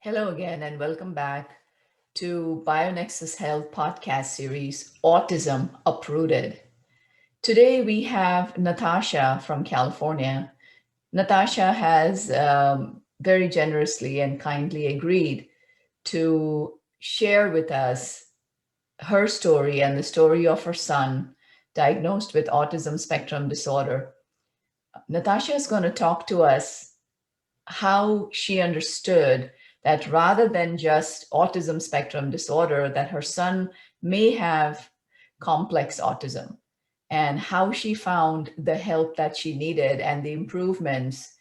Hello again, and welcome back to BioNexus Health podcast series, Autism Uprooted. Today we have Natasha from California. Natasha has very generously and kindly agreed to share with us her story and the story of her son diagnosed with autism spectrum disorder. Natasha is going to talk to us how she understood that rather than just autism spectrum disorder, that her son may have complex autism, and how she found the help that she needed and the improvements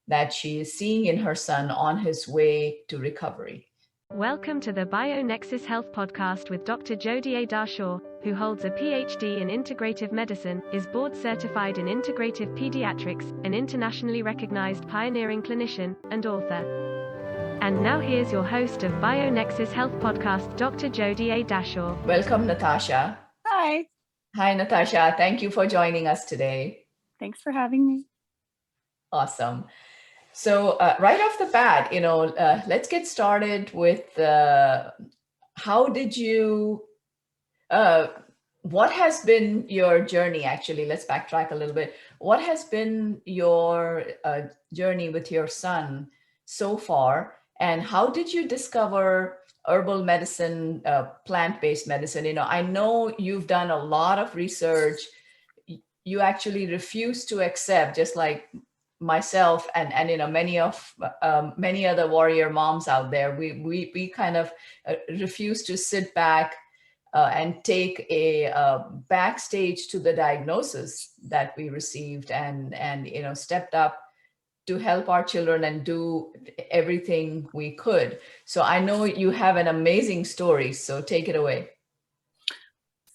that she is seeing in her son on his way to recovery. Welcome to the BioNexus Health Podcast with Dr. Jodie A. Dashore, who holds a PhD in Integrative Medicine, is board certified in Integrative Pediatrics, an internationally recognized pioneering clinician, and author. And now here's your host of BioNexus Health Podcast, Dr. Jodie A. Dashore. Welcome, Natasha. Hi. Hi, Natasha. Thank you for joining us today. Thanks for having me. Awesome. So right off the bat, let's get started with how did you, what has been your journey? Actually, let's backtrack a little bit. What has been your journey with your son so far? And how did you discover herbal medicine, plant-based medicine? I know you've done a lot of research. You actually refuse to accept, just like myself and many other warrior moms out there, we kind of refuse to sit back and take a backstage to the diagnosis that we received, and stepped up to help our children and do everything we could. So I know you have an amazing story, so take it away.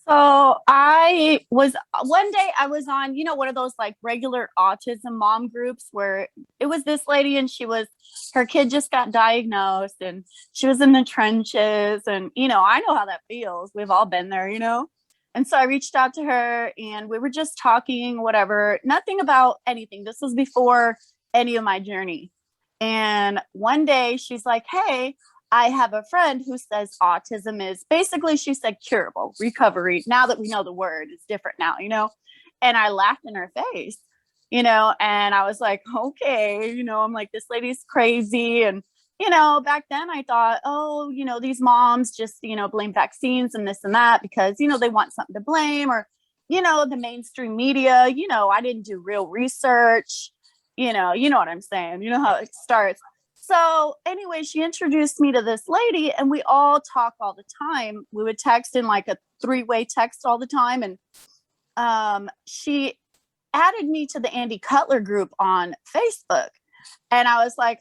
So one day I was on, one of those like regular autism mom groups where it was this lady and her kid just got diagnosed and she was in the trenches, and, I know how that feels. We've all been there, And so I reached out to her and we were just talking, whatever, nothing about anything. This was before any of my journey. And one day she's like, hey, I have a friend who says autism is basically, she said, curable, recovery. Now that we know the word, it's different now, and I laughed in her face, and I was like, okay, I'm like, this lady's crazy. And, back then I thought, oh, these moms just, blame vaccines and this and that because, they want something to blame, or, the mainstream media, I didn't do real research, you know what I'm saying? You know how it starts. So anyway, she introduced me to this lady and we all talk all the time. We would text in like a 3-way text all the time. And she added me to the Andy Cutler group on Facebook. And I was like,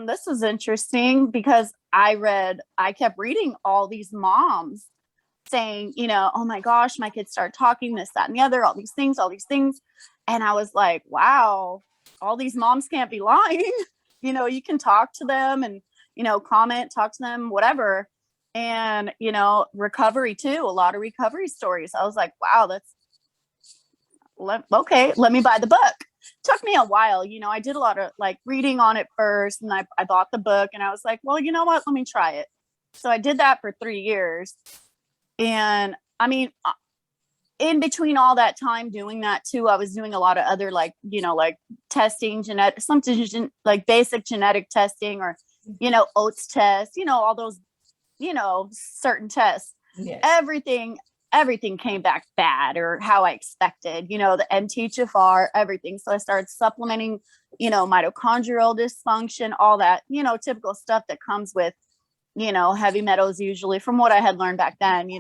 this is interesting, because I kept reading all these moms saying, oh my gosh, my kids started talking, this, that, and the other, all these things. And I was like, wow, all these moms can't be lying. You can talk to them and, comment, talk to them, whatever. And, recovery too, a lot of recovery stories. I was like, wow, okay, let me buy the book. Took me a while. I did a lot of like reading on it first, and I bought the book and I was like, well, you know what, let me try it. So I did that for 3 years. And I mean, in between all that time doing that too, I was doing a lot of other like testing, something like basic genetic testing, or, oats test, all those, certain tests. Yes. Everything came back bad, or how I expected, the MTHFR, everything. So I started supplementing, mitochondrial dysfunction, all that, typical stuff that comes with, heavy metals, usually, from what I had learned back then.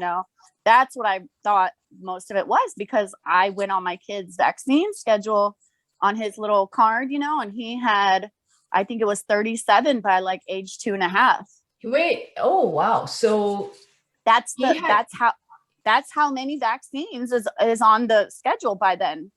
That's what I thought most of it was, because I went on my kid's vaccine schedule on his little card, and he had, I think it was 37 by like age 2.5. Wait, oh, wow. So that's how many vaccines is on the schedule by then.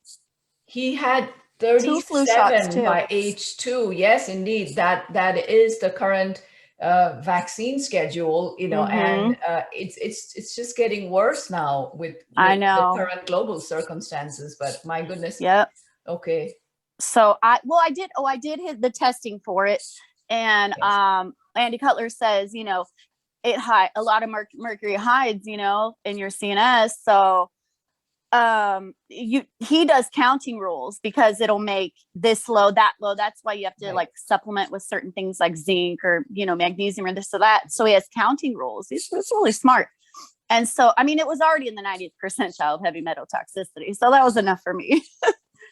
He had 2 flu shots 37 too. by age 2. Yes, indeed. That is the current vaccine schedule, and it's just getting worse now with I know the current global circumstances. But my goodness. Yep. Okay. So I did hit the testing for it, and Yes. Andy Cutler says, you know, a lot of mercury hides, you know, in your CNS. So he does counting rules because it'll make this low, that low. That's why you have to like supplement with certain things like zinc or, you know, magnesium or this or that. So he has counting rules. He's really smart. And so, I mean, it was already in the 90th percentile of heavy metal toxicity. So that was enough for me.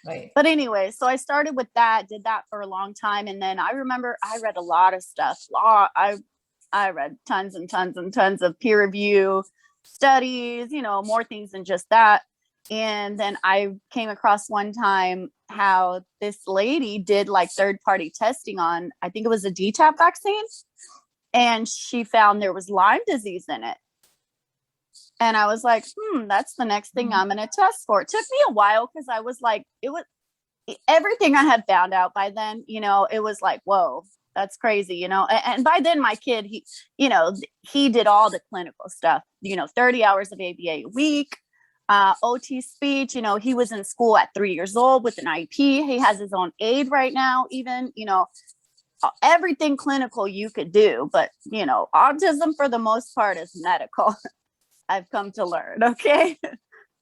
Right. But anyway, so I started with that, did that for a long time. And then I remember I read a lot of stuff. I read tons and tons and tons of peer review studies, you know, more things than just that. And then I came across one time how this lady did like third-party testing on, I think it was a DTaP vaccine. And she found there was Lyme disease in it. And I was like, that's the next thing I'm going to test for. It took me a while because I was like, it was everything I had found out by then, you know, it was like, whoa, that's crazy, you know. And by then my kid, he did all the clinical stuff, you know, 30 hours of ABA a week, OT speech, you know, he was in school at 3 years old with an IEP. He has his own aide right now, even, you know, everything clinical you could do. But, you know, autism for the most part is medical. I've come to learn. Okay.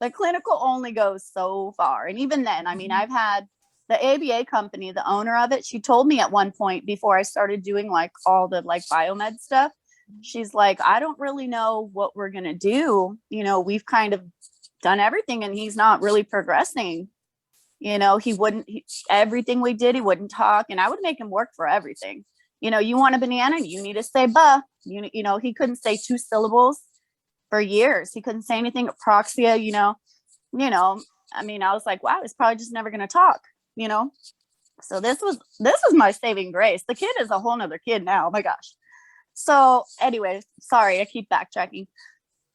The clinical only goes so far. And even then, I mean, I've had the ABA company, the owner of it, she told me at one point before I started doing like all the like biomed stuff, she's like, I don't really know what we're going to do. You know, we've kind of done everything and he's not really progressing. You know, everything we did, he wouldn't talk, and I would make him work for everything. You know, you want a banana, you need to say, bah, you know, he couldn't say 2 syllables for years. He couldn't say anything. Aproxia, you know, I mean, I was like, wow, he's probably just never going to talk, you know? So this was my saving grace. The kid is a whole nother kid now. Oh my gosh. So anyway, sorry, I keep backtracking.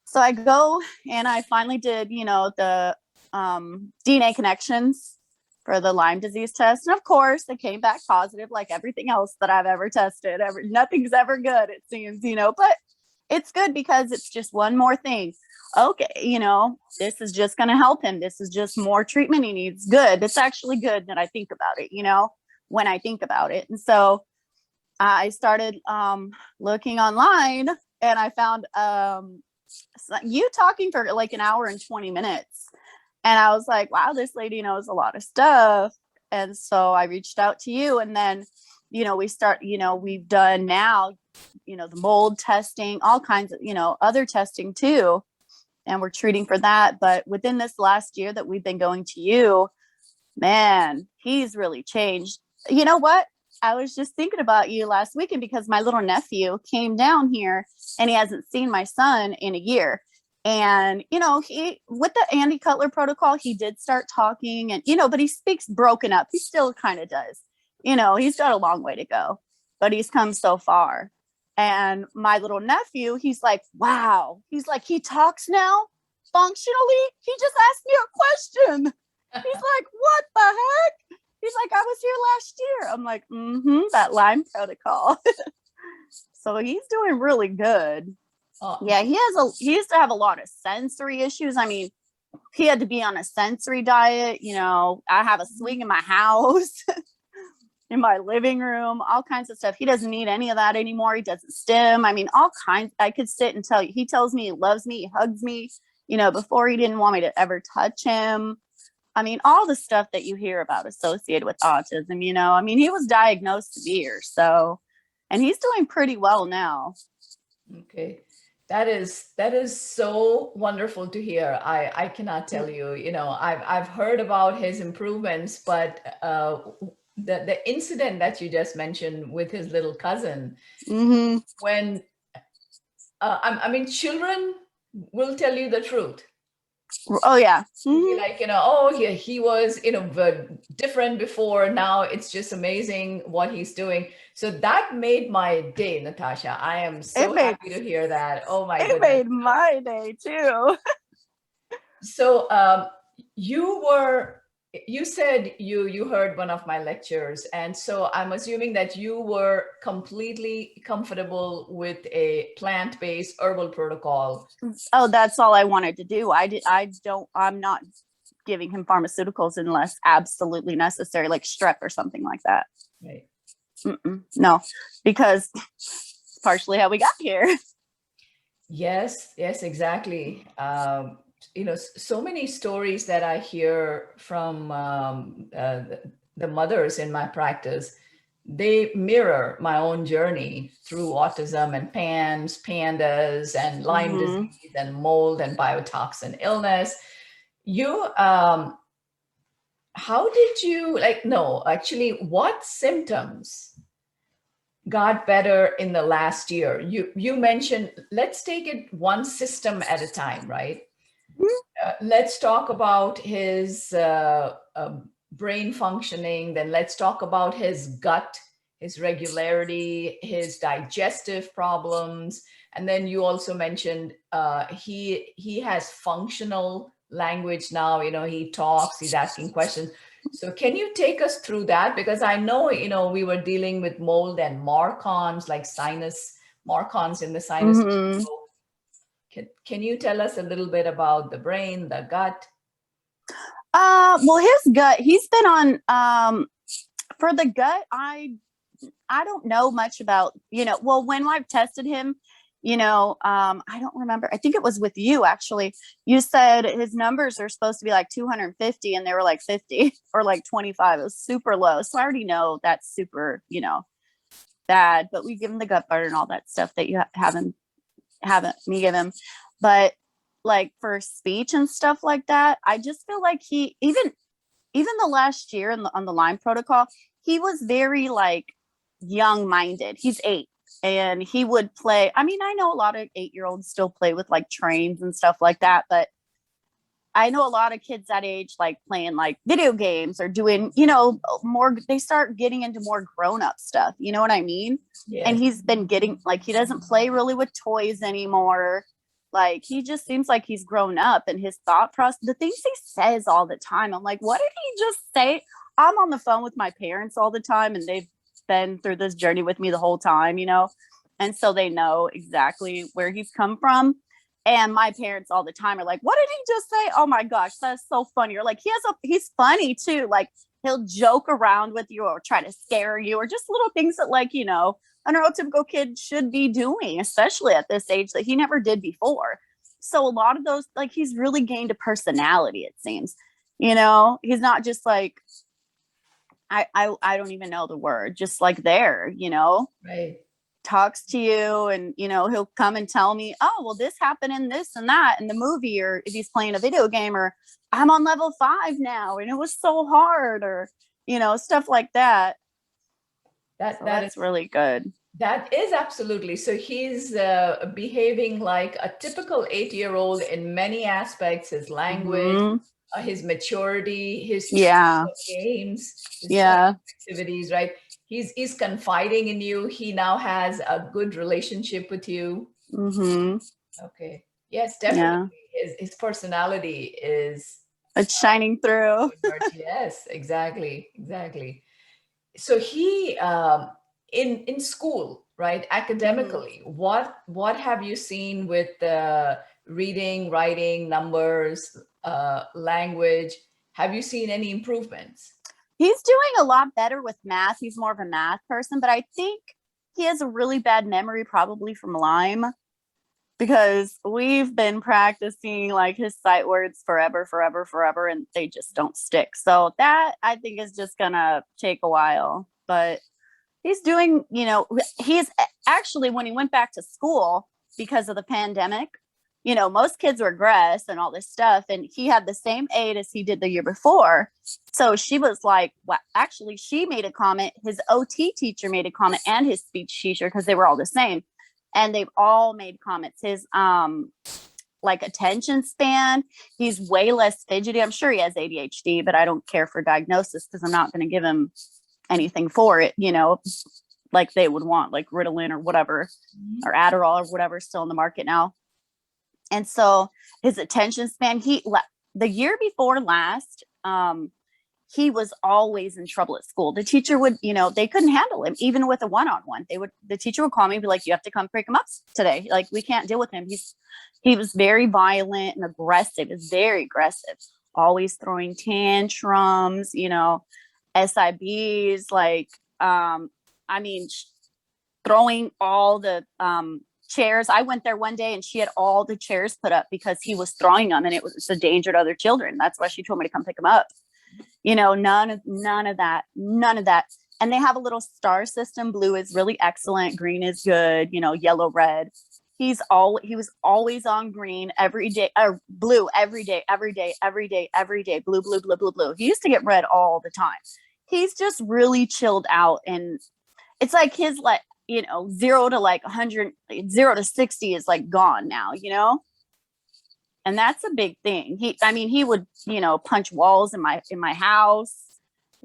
So I go and I finally did, you know, the DNA connections for the Lyme disease test. And of course, they came back positive like everything else that I've ever tested. Nothing's ever good, it seems, you know, but it's good because it's just one more thing. Okay, you know, this is just going to help him. This is just more treatment he needs. Good. It's actually good that I think about it, you know, when I think about it. And so I started looking online and I found you talking for like an hour and 20 minutes. And I was like, wow, this lady knows a lot of stuff. And so I reached out to you, and then, you know, we've done now, you know, the mold testing, all kinds of, you know, other testing too. And we're treating for that. But within this last year that we've been going to you, man, he's really changed. You know what? I was just thinking about you last weekend because my little nephew came down here and he hasn't seen my son in a year. And, you know, with the Andy Cutler protocol, he did start talking and, you know, but he speaks broken up. He still kind of does. You know, he's got a long way to go, but he's come so far. And my little nephew, he's like, wow. He's like, he talks now functionally. He just asked me a question. He's like, what the heck? He's like, I was here last year. I'm like, that Lyme protocol. So he's doing really good. Oh. Yeah, he used to have a lot of sensory issues. I mean, he had to be on a sensory diet. You know, I have a swing in my house, in my living room, all kinds of stuff. He doesn't need any of that anymore. He doesn't stim. I mean, all kinds. I could sit and tell you. He tells me he loves me. He hugs me. You know, before he didn't want me to ever touch him. I mean, all the stuff that you hear about associated with autism, you know, I mean, he was diagnosed severe. So, and he's doing pretty well now. Okay. That is so wonderful to hear. I cannot tell you, you know, I've heard about his improvements, but the incident that you just mentioned with his little cousin, when I mean, children will tell you the truth. Oh yeah. Like, you know, oh, he was, you know, different before. Now it's just amazing what he's doing. So that made my day, Natasha. I am so happy to hear that. Oh my goodness. It made my day too. So you said you heard one of my lectures, and so I'm assuming that you were completely comfortable with a plant-based herbal protocol. Oh, that's all I wanted to do. I'm not giving him pharmaceuticals unless absolutely necessary, like strep or something like that. Right. No, because partially how we got here. Yes, exactly. So many stories that I hear from the mothers in my practice, they mirror my own journey through autism and PANS, pandas, and Lyme Mm-hmm. disease and mold and biotoxin illness. You, how did you, what symptoms got better in the last year? You mentioned, let's take it one system at a time, right? Let's talk about his brain functioning, then let's talk about his gut, his regularity, his digestive problems, and then you also mentioned he has functional language now. He talks, he's asking questions. So can you take us through that? Because I know, we were dealing with mold and marcons, like sinus marcons in the sinus. Mm-hmm. So can you tell us a little bit about the brain, the gut? Well, his gut, he's been on, for the gut, I don't know much about, well, when I've tested him, I don't remember. I think it was with you, actually. You said his numbers are supposed to be like 250 and they were like 50 or like 25. It was super low. So I already know that's super, bad, but we give him the gut butter and all that stuff that you haven't me give him. But like for speech and stuff like that, I just feel like he, even the last year on the Lyme protocol, he was very like young minded. He's 8 and he would play. I mean, I know a lot of 8-year-olds still play with like trains and stuff like that, but I know a lot of kids that age like playing like video games or doing, more, they start getting into more grown-up stuff. You know what I mean? Yes. And he's been getting like, he doesn't play really with toys anymore. Like he just seems like he's grown up, and his thought process, the things he says all the time, I'm like, what did he just say? I'm on the phone with my parents all the time, and they've been through this journey with me the whole time, and so they know exactly where he's come from. And my parents all the time are like, what did he just say? Oh my gosh, that's so funny. Or like, he's funny too. Like he'll joke around with you or try to scare you, or just little things that like, a neurotypical kid should be doing, especially at this age, that he never did before. So a lot of those, like, he's really gained a personality, it seems. He's not just like, I don't even know the word, just like there, Right. talks to you, and he'll come and tell me, oh well, this happened in this and that in the movie, or if he's playing a video game, or I'm on level 5 now and it was so hard, or stuff like that. That's really good. That is absolutely. So he's behaving like a typical 8-year-old in many aspects: his language, his maturity, his games, his activities, right? He's confiding in you. He now has a good relationship with you. Okay. Yes, definitely. His personality is, it's shining through. Yes, exactly. So he in school, right? Academically, what have you seen with reading, writing, numbers, language? Have you seen any improvements? He's doing a lot better with math. He's more of a math person, but I think he has a really bad memory, probably from Lyme, because we've been practicing like his sight words forever, and they just don't stick. So that, I think, is just gonna take a while. But he's doing, he's actually, when he went back to school because of the pandemic, most kids regress and all this stuff, and he had the same aid as he did the year before. So she was like, well, actually, she made a comment, his OT teacher made a comment, and his speech teacher, because they were all the same, and they've all made comments. His like attention span, he's way less fidgety. I'm sure he has ADHD, but I don't care for diagnosis because I'm not going to give him anything for it, like they would want, like Ritalin or whatever, or Adderall or whatever, still in the market now. And so his attention span, the year before last, he was always in trouble at school. The teacher would, they couldn't handle him, even with a one-on-one. The teacher would call me and be like, you have to come pick him up today. Like, we can't deal with him. He was very violent and aggressive. Is very aggressive, always throwing tantrums, SIBs, like, I mean, throwing all the chairs. I went there one day and she had all the chairs put up because he was throwing them and it was a danger to other children. That's why she told me to come pick them up. None of that. And they have a little star system. Blue is really excellent. Green is good. Yellow, red. He was always on green every day, or blue every day. Blue, blue, blue, blue, blue. He used to get red all the time. He's just really chilled out, and it's like his 0 to 100, 0 to 60 is gone now, and that's a big thing. He would punch walls in my house.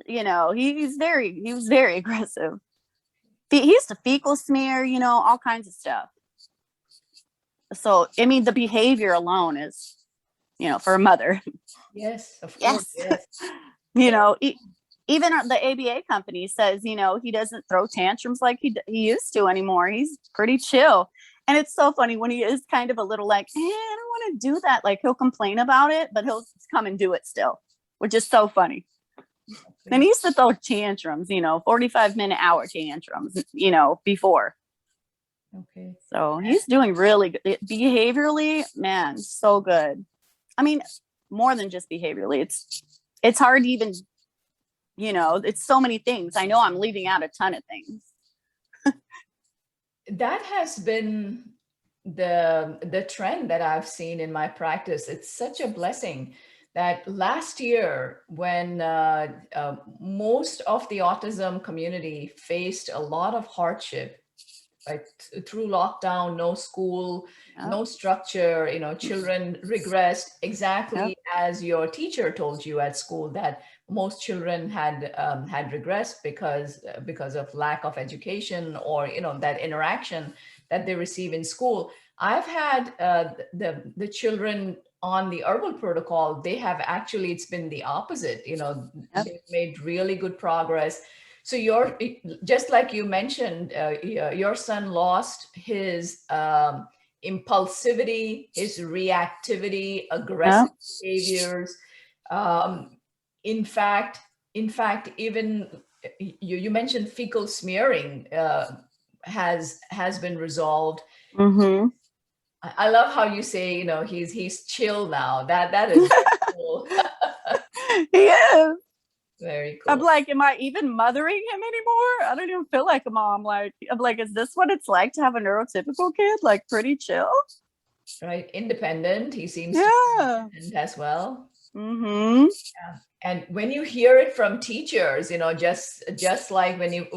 He was very aggressive. He used to fecal smear, all kinds of stuff. So, the behavior alone is, for a mother. Yes, of course. Yes. Even the ABA company says, he doesn't throw tantrums like he used to anymore. He's pretty chill. And it's so funny when he is kind of a little I don't want to do that. He'll complain about it, but he'll come and do it still, which is so funny. Okay. And he used to throw tantrums, 45-minute hour tantrums, before. Okay. So he's doing really good. Behaviorally, man, so good. More than just behaviorally. It's hard to even, it's so many things. I know I'm leaving out a ton of things. That has been the trend that I've seen in my practice. It's such a blessing that last year, when most of the autism community faced a lot of hardship, through lockdown, no school, no structure, children regressed exactly as your teacher told you at school, that most children had regressed because of lack of education, or that interaction that they receive in school. I've had the children on the herbal protocol. They have actually, it's been the opposite. They've made really good progress. So just like you mentioned, your son lost his impulsivity, his reactivity, aggressive behaviors. In fact, even you mentioned fecal smearing has been resolved. Mm-hmm. I love how you say, he's chill now. That is cool. He is. Very cool. I'm am I even mothering him anymore? I don't even feel like a mom. I'm is this what it's like to have a neurotypical kid? Pretty chill? Right. Independent. He seems to be independent as well. Mm-hmm. Yeah. And when you hear it from teachers, just like when you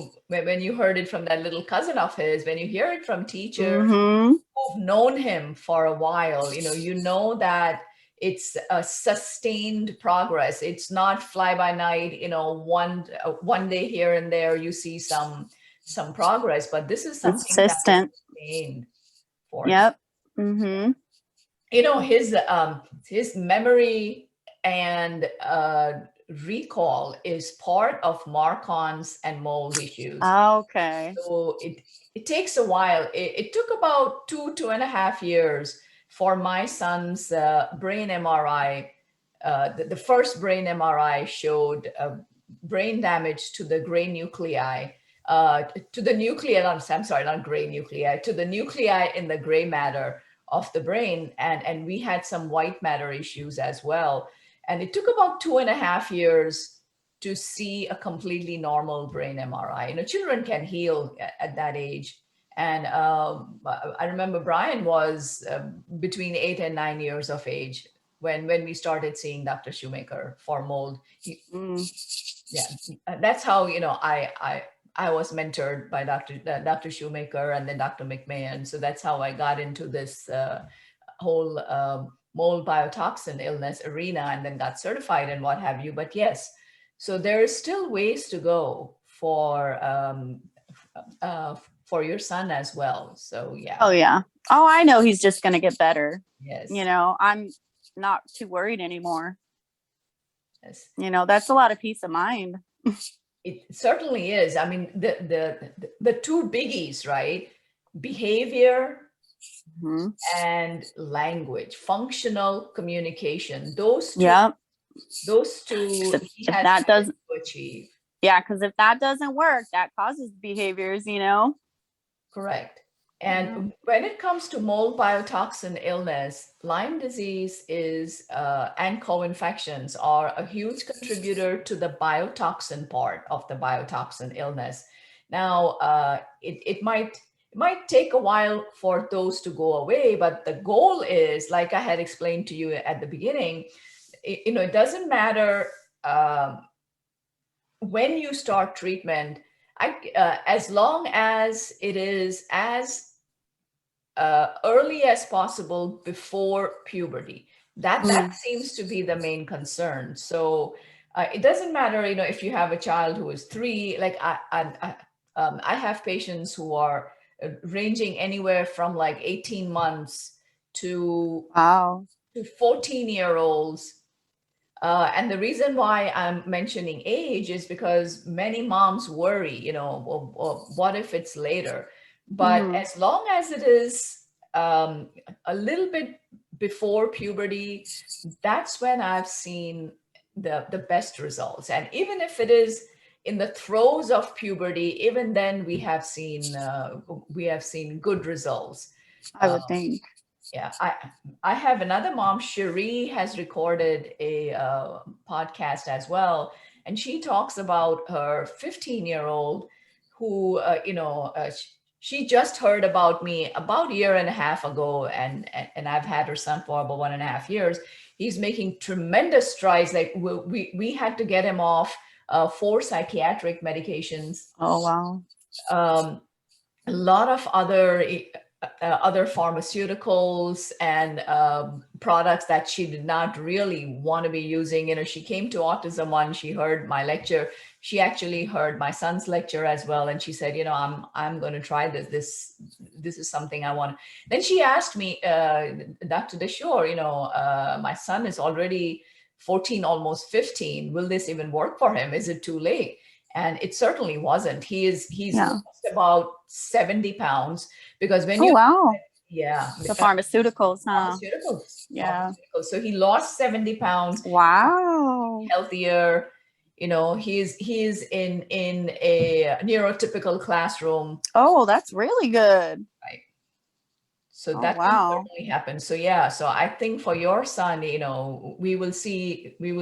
heard it from that little cousin of his, when you hear it from teachers who've known him for a while, you know that it's a sustained progress. It's not fly by night, one day here and there you see some progress, but this is something consistent, that's sustained for him. Mm-hmm. His memory and recall is part of Marcon's and mold issues. Okay. So it takes a while. It took about 2.5 years for my son's brain MRI. The first brain MRI showed brain damage to the gray nuclei, to the nuclei, I'm sorry, not gray nuclei, to the nuclei in the gray matter of the brain. And we had some white matter issues as well. And it took about 2.5 years to see a completely normal brain MRI. Children can heal at that age. And I remember Brian was between 8 and 9 years of age when we started seeing Dr. Shoemaker for mold. Yeah, that's how I was mentored by Dr. Shoemaker and then Dr. McMahon. So that's how I got into this whole mold biotoxin illness arena, and then got certified and what have you. But yes, so there is still ways to go for your son as well. So yeah. Oh yeah. Oh, I know he's just going to get better. Yes. I'm not too worried anymore. Yes. That's a lot of peace of mind. It certainly is. The two biggies, right? Behavior and language, functional communication. Those two. Those two. If that doesn't achieve. Yeah, because if that doesn't work, that causes behaviors. Correct. Yeah. And when it comes to mold biotoxin illness, Lyme disease and co-infections are a huge contributor to the biotoxin part of the biotoxin illness. Now, it might take a while for those to go away, but the goal is, like I had explained to you at the beginning, it doesn't matter when you start treatment. As long as it is as early as possible before puberty. That seems to be the main concern. So it doesn't matter, if you have a child who is 3. Like I have patients who are ranging anywhere from like 18 months to Wow. 14-year-olds. And the reason why I'm mentioning age is because many moms worry, well, what if it's later? But Hmm. as long as it is a little bit before puberty, that's when I've seen the best results. And even if it is in the throes of puberty, even then we have seen good results. I Uh, would think. yeah, I have another mom. Cherie has recorded a podcast as well, and she talks about her 15-year-old who, she just heard about me about a year and a half ago, and I've had her son for about 1.5 years. He's making tremendous strides. Like we had to get him off 4 psychiatric medications. Oh, wow. Um, a lot of other pharmaceuticals and products that she did not really want to be using. She came to Autism One. She heard my lecture. She actually heard my son's lecture as well, and she said, I'm going to try this. This is something I want. Then she asked me, Dr. Dashore, my son is already 14, almost 15. Will this even work for him? Is it too late? And it certainly wasn't. He's Yeah. lost about 70 pounds because when Oh, you, wow. yeah, The pharmaceuticals, huh? pharmaceuticals, Yeah. So he lost 70 pounds, Wow. healthier. He's in a neurotypical classroom, Oh, that's really good. right? So Oh, that can wow. certainly happen. So yeah, so I think for your son, we will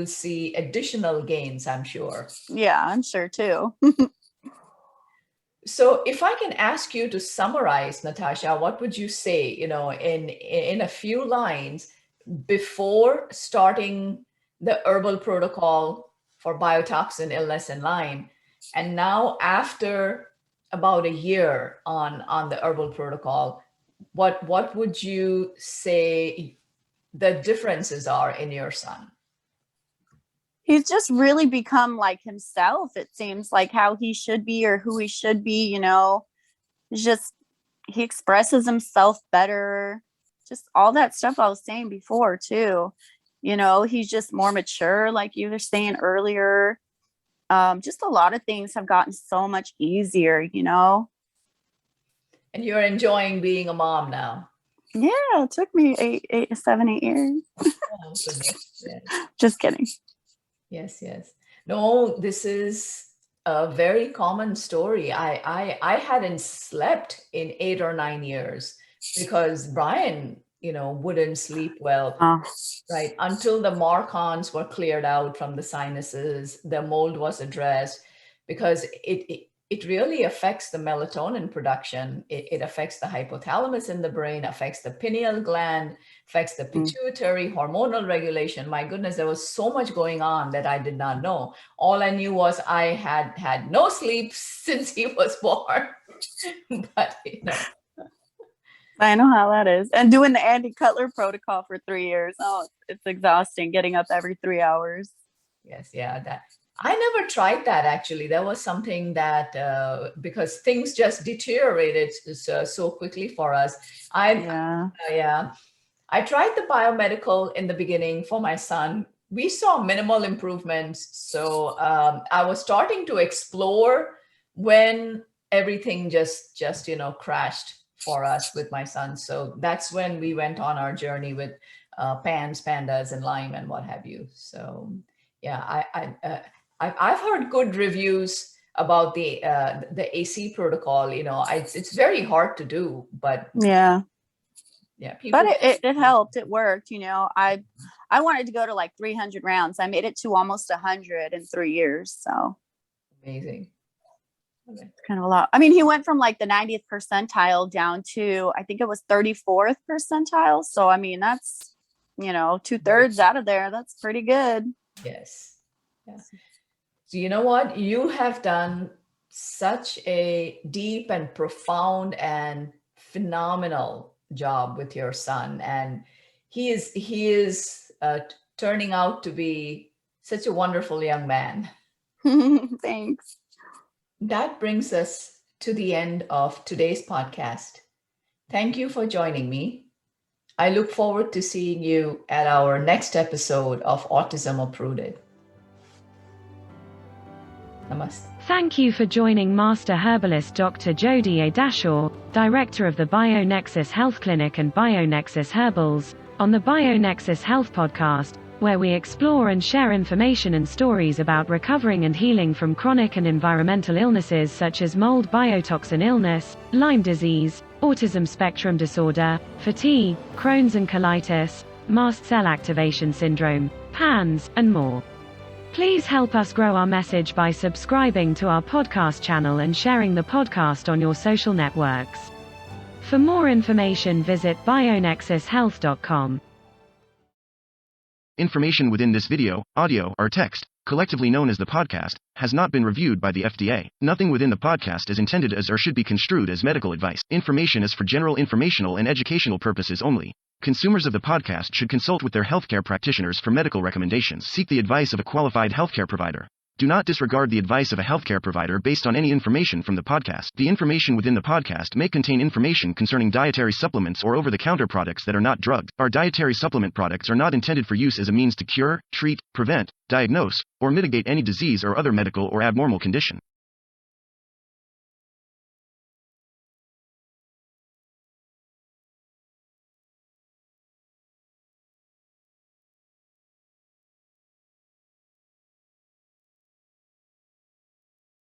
see additional gains, I'm sure. Yeah, I'm sure too. So if I can ask you to summarize, Natasha, what would you say, in a few lines before starting the herbal protocol for biotoxin illness and Lyme, and now after about a year on the herbal protocol, what would you say the differences are in your son? He's just really become like himself. It seems like how he should be or who he should be, It's just he expresses himself better. Just all that stuff I was saying before too. He's just more mature, like you were saying earlier. Just a lot of things have gotten so much easier. And you're enjoying being a mom now. Yeah, it took me 7, 8 years. Oh, goodness. Yeah. Just kidding. Yes, yes. No, this is a very common story. I hadn't slept in 8 or 9 years because Brian, wouldn't sleep well, Oh, right? Until the Marcons were cleared out from the sinuses, the mold was addressed, because it really affects the melatonin production. It affects the hypothalamus in the brain, affects the pineal gland, affects the pituitary, hormonal regulation. My goodness, there was so much going on that I did not know. All I knew was I had no sleep since he was born. But I know how that is. And doing the Andy Cutler protocol for 3 years. Oh, it's exhausting getting up every 3 hours. yes, yeah, that I never tried that actually. That was something that because things just deteriorated so quickly for us. Yeah. Yeah, I tried the biomedical in the beginning for my son. We saw minimal improvements, so I was starting to explore when everything just crashed for us with my son. So that's when we went on our journey with PANS, pandas, and Lyme and what have you. So yeah, I've heard good reviews about the AC protocol. It's very hard to do, but Yeah. people. But it helped. It worked. I wanted to go to like 300 rounds. I made it to almost 100 in 3 years. So Amazing. it's kind of a lot. I mean, he went from like the 90th percentile down to, I think it was 34th percentile. So, I mean, that's, 2/3 out of there. That's pretty good. Yes. Yeah. So you know what? You have done such a deep and profound and phenomenal job with your son, and he is turning out to be such a wonderful young man. Thanks. That brings us to the end of today's podcast. Thank you for joining me. I look forward to seeing you at our next episode of Autism Uprooted. Namaste. Thank you for joining Master Herbalist Dr. Jodie A. Dashore, Director of the BioNexus Health Clinic and BioNexus Herbals, on the BioNexus Health Podcast, where we explore and share information and stories about recovering and healing from chronic and environmental illnesses such as mold biotoxin illness, Lyme disease, autism spectrum disorder, fatigue, Crohn's and colitis, mast cell activation syndrome, PANS, and more. Please help us grow our message by subscribing to our podcast channel and sharing the podcast on your social networks. For more information, visit bionexushealth.com. Information within this video, audio, or text, collectively known as the podcast, has not been reviewed by the FDA. Nothing within the podcast is intended as or should be construed as medical advice. Information is for general informational and educational purposes only. Consumers of the podcast should consult with their healthcare practitioners for medical recommendations. Seek the advice of a qualified healthcare provider. Do not disregard the advice of a healthcare provider based on any information from the podcast. The information within the podcast may contain information concerning dietary supplements or over-the-counter products that are not drugged. Our dietary supplement products are not intended for use as a means to cure, treat, prevent, diagnose, or mitigate any disease or other medical or abnormal condition.